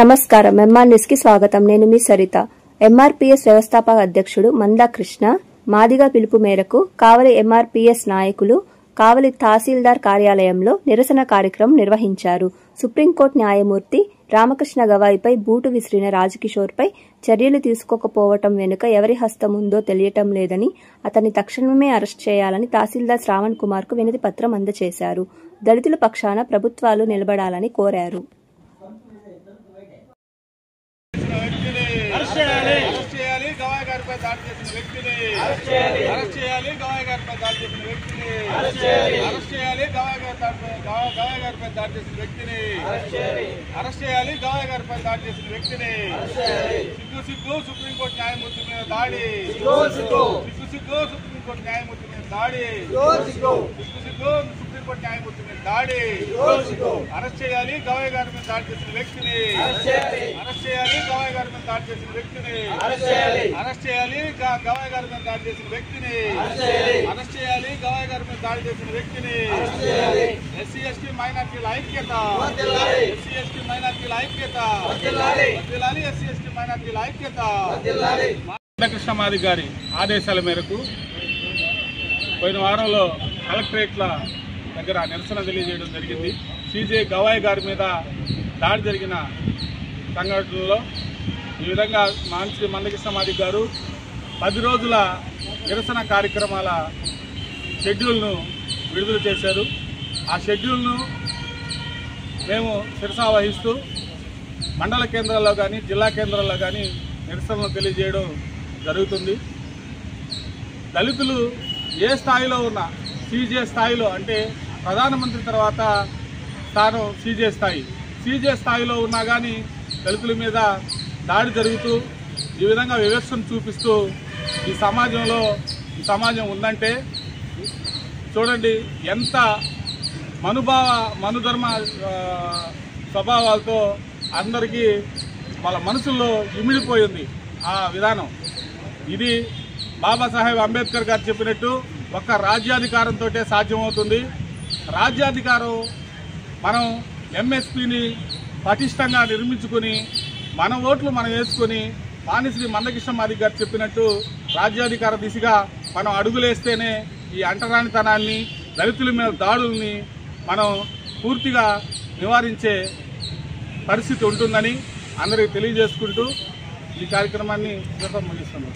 నమస్కారం. MR news కి స్వాగతం. నేను మీ సరిత. ఎంఆర్పీఎస్ వ్యవస్థాపక అధ్యక్షుడు మందా కృష్ణ మాదిగ పిలుపు మేరకు కావలి ఎంఆర్పీఎస్ నాయకులు కావలి తహసీల్దార్ కార్యాలయంలో నిరసన కార్యక్రమం నిర్వహించారు. సుప్రీంకోర్టు న్యాయమూర్తి రామకృష్ణ గవాయిపై బూటు విసిరిన రాజకిషోర్పై చర్యలు తీసుకోకపోవటం వెనుక ఎవరి హస్తం ఉందో తెలియటం లేదని, అతన్ని తక్షణమే అరెస్ట్ చేయాలని తహసీల్దార్ శ్రావణ్ కుమార్ కు వినతి పత్రం అందజేశారు. దళితుల పక్షాన ప్రభుత్వాలు నిలబడాలని కోరారు. సుప్రీంకోర్టు న్యాయమూర్తి మీద దాడి, సుప్రీంకోర్టు న్యాయమూర్తి మీద దాడి, సుప్రీంకోర్టు న్యాయమూర్తి మీద దాడి. అరెస్ట్ చేయాలి గవాయ్ గారి మీద దాడి చేసిన వ్యక్తిని, అరెస్ట్ చేయాలి గవాయ్ గారి మీద దాడి చేసిన వ్యక్తిని, అరెస్ట్ చేయాలి గవాయ్ గారి మీద దాడి చేసిన వ్యక్తిని, అరెస్ట్ చేయాలి గవాయ్ గారి మీద దాడి చేసిన వ్యక్తిని. ఎస్సీ ఎస్టీ మైనార్టీల ఐక్యత, ఎస్సీ ఎస్టీ మైనార్టీల ఐక్యత, ఎస్సీ ఎస్టీ మైనార్టీల ఐక్యత. కృష్ణ మాది గారి ఆదేశాల మేరకు పోయిన వారంలో కలెక్టరేట్ల దగ్గర నిరసన తెలియజేయడం జరిగింది. సిజే గవాయ్ గారి మీద దాడి జరిగిన సంఘటనలో ఈ విధంగా మందకృష్ణ మాది గారు 10 రోజుల నిరసన కార్యక్రమాల షెడ్యూల్ను విడుదల చేశారు. ఆ షెడ్యూల్ను మేము శిరసావహిస్తూ మండల కేంద్రాల్లో కానీ జిల్లా కేంద్రాల్లో కానీ నిరసనలు తెలియజేయడం జరుగుతుంది. దళితులు ఏ స్థాయిలో ఉన్నా, సీజే స్థాయిలో అంటే ప్రధానమంత్రి తర్వాత స్థానం సీజే స్థాయిలో ఉన్నా కానీ దళితుల మీద దాడి జరుగుతూ ఈ విధంగా వివక్షను చూపిస్తూ ఈ సమాజం ఉందంటే చూడండి ఎంత మనుధర్మ స్వభావాలతో అందరికీ వాళ్ళ మనసుల్లో ఇమిడిపోయింది ఆ విధానం. ఇది బాబాసాహెబ్ అంబేద్కర్ గారు చెప్పినట్టు ఒక్క రాజ్యాధికారంతో సాధ్యమవుతుంది. రాజ్యాధికారం మనం ఎంఎస్పీని పటిష్టంగా నిర్మించుకుని మన ఓట్లు మనం వేసుకుని వాణిశ్రీ మందకృష్ణ మాది గారు చెప్పినట్టు రాజ్యాధికార దిశగా మనం అడుగులేస్తేనే ఈ అంటరానితనాన్ని, దళితుల మీద దాడుల్ని మనం పూర్తిగా నివారించే పరిస్థితి ఉంటుందని అందరికీ తెలియజేసుకుంటూ ఈ కార్యక్రమాన్ని ముగిస్తున్నాం.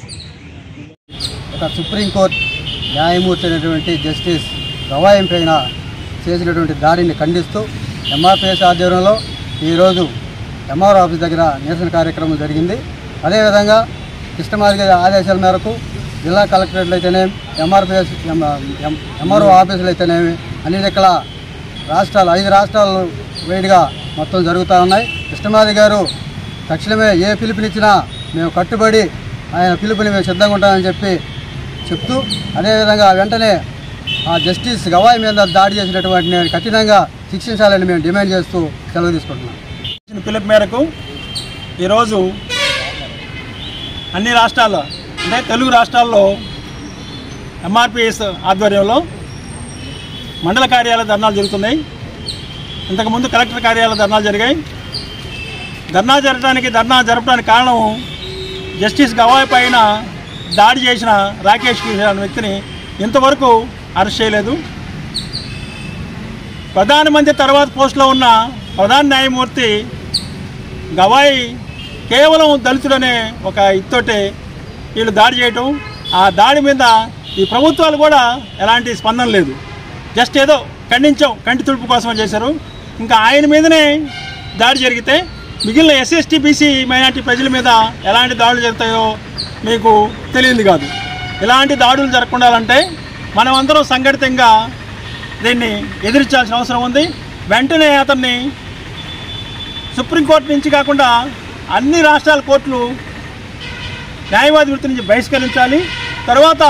ఒక సుప్రీంకోర్టు న్యాయమూర్తి అయినటువంటి జస్టిస్ గవాయ్ పైన చేసినటువంటి దాడిని ఖండిస్తూ ఎంఆర్పీఎస్ ఆధ్వర్యంలో ఈరోజు ఎంఆర్ఓ ఆఫీస్ దగ్గర నిరసన కార్యక్రమం జరిగింది. అదేవిధంగా కృష్ణమాది గారి ఆదేశాల మేరకు జిల్లా కలెక్టరేట్లు అయితేనేమి, ఎంఆర్పీఎస్ ఎంఆర్ఓ ఆఫీసులు అయితేనేమి అన్ని రకాల రాష్ట్రాలు 5 రాష్ట్రాలు వేడిగా మొత్తం జరుగుతూ ఉన్నాయి. కృష్ణమాది గారు తక్షణమే ఏ పిలుపునిచ్చినా మేము కట్టుబడి ఆయన పిలుపుని మేము సిద్ధంగా ఉంటామని చెప్తూ అదేవిధంగా వెంటనే ఆ జస్టిస్ గవాయ్ మీద దాడి చేసినటువంటి కఠినంగా శిక్షించాలని మేము డిమాండ్ చేస్తూ సెలవు తీసుకుంటున్నాం. పిలుపు మేరకు ఈరోజు అన్ని రాష్ట్రాల్లో అంటే తెలుగు రాష్ట్రాల్లో ఎంఆర్పీఎస్ ఆధ్వర్యంలో మండల కార్యాలయ ధర్నాలు జరుగుతున్నాయి. ఇంతకుముందు కలెక్టర్ కార్యాలయ ధర్నాలు జరిగాయి. ధర్నా జరపడానికి కారణం జస్టిస్ గవాయ్ పైన దాడి చేసిన రాకేష్ అనే వ్యక్తిని ఇంతవరకు అరెస్ట్ చేయలేదు. ప్రధానమంత్రి తర్వాత పోస్టులో ఉన్న ప్రధాన న్యాయమూర్తి గవాయ్ కేవలం దళితుడనే ఒక ఇత్తోటే వీళ్ళు దాడి చేయటం, ఆ దాడి మీద ఈ ప్రభుత్వాలు కూడా ఎలాంటి స్పందన లేదు. జస్ట్ ఏదో ఖండించాం, కంటి తుడుపు కోసం చేశారు. ఇంకా ఆయన మీదనే దాడి జరిగితే మిగిలిన ఎస్సీ ఎస్టీ బీసీ మైనార్టీ ప్రజల మీద ఎలాంటి దాడులు జరుగుతాయో మీకు తెలియదు కాదు. ఇలాంటి దాడులు జరగకుండాలంటే మనమందరం సంఘటితంగా దీన్ని ఎదిరించాల్సిన అవసరం ఉంది. వెంటనే అతన్ని సుప్రీంకోర్టు నుంచి కాకుండా అన్ని రాష్ట్రాల కోర్టులు న్యాయవాది వృత్తి నుంచి బహిష్కరించాలి. తర్వాత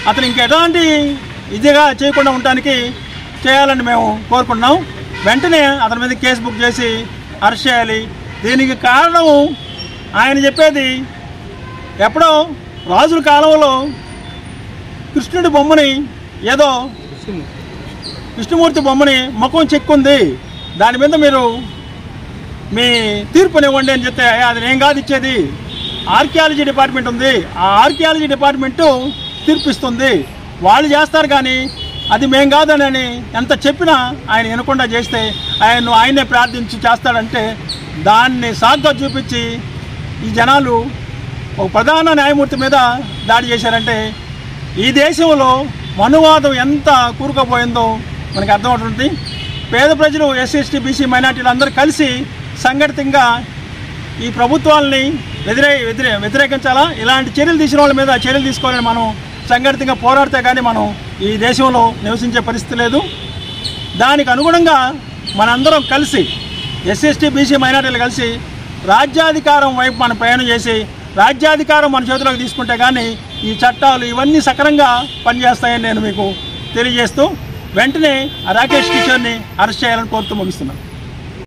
అతను ఇంకెలాంటి ఇదిగా చేయకుండా ఉండటానికి చేయాలని మేము కోరుకుంటున్నాం. వెంటనే అతని మీద కేసు బుక్ చేసి అరెస్ట్ చేయాలి. దీనికి కారణం ఆయన చెప్పేది ఎప్పుడో రాజుల కాలంలో కృష్ణుడి బొమ్మని ఏదో విష్ణుమూర్తి బొమ్మని ముఖం చెక్కుంది, దాని మీద మీరు మీ తీర్పునివ్వండి అని చెప్తే అది నేను కాదు ఇచ్చేది, ఆర్కియాలజీ డిపార్ట్మెంట్ ఉంది, ఆ ఆర్కియాలజీ డిపార్ట్మెంటు తీర్పిస్తుంది, వాళ్ళు చేస్తారు కానీ అది మేం కాదని ఎంత చెప్పినా ఆయన వినకుండా చేస్తే ఆయన్నే ప్రార్థించి చేస్తాడంటే దాన్ని సాగ్గా చూపించి ఈ జనాలు ఒక ప్రధాన న్యాయమూర్తి మీద దాడి చేశారంటే ఈ దేశంలో మనువాదం ఎంత కూరుకుపోయిందో మనకు అర్థమవుతుంది. పేద ప్రజలు ఎస్సీ ఎస్టీ బీసీ మైనార్టీలు అందరూ కలిసి సంఘటితంగా ఈ ప్రభుత్వాలని వ్యతిరేకించాలా, ఇలాంటి చర్యలు తీసిన వాళ్ళ మీద చర్యలు తీసుకోవాలని మనం సంఘటితంగా పోరాడితే కానీ మనం ఈ దేశంలో నివసించే పరిస్థితి లేదు. దానికి అనుగుణంగా మనందరం కలిసి ఎస్సీ ఎస్టీ బీసీ మైనార్టీలు కలిసి రాజ్యాధికారం వైపు మనం ప్రయాణం చేసి రాజ్యాధికారం మన చేతిలోకి తీసుకుంటే కానీ ఈ చట్టాలు ఇవన్నీ సక్రమంగా పనిచేస్తాయని నేను మీకు తెలియజేస్తూ వెంటనే రాకేష్ కిషోర్ని అరెస్ట్ చేయాలని కోరుతూ ముగిస్తున్నాను.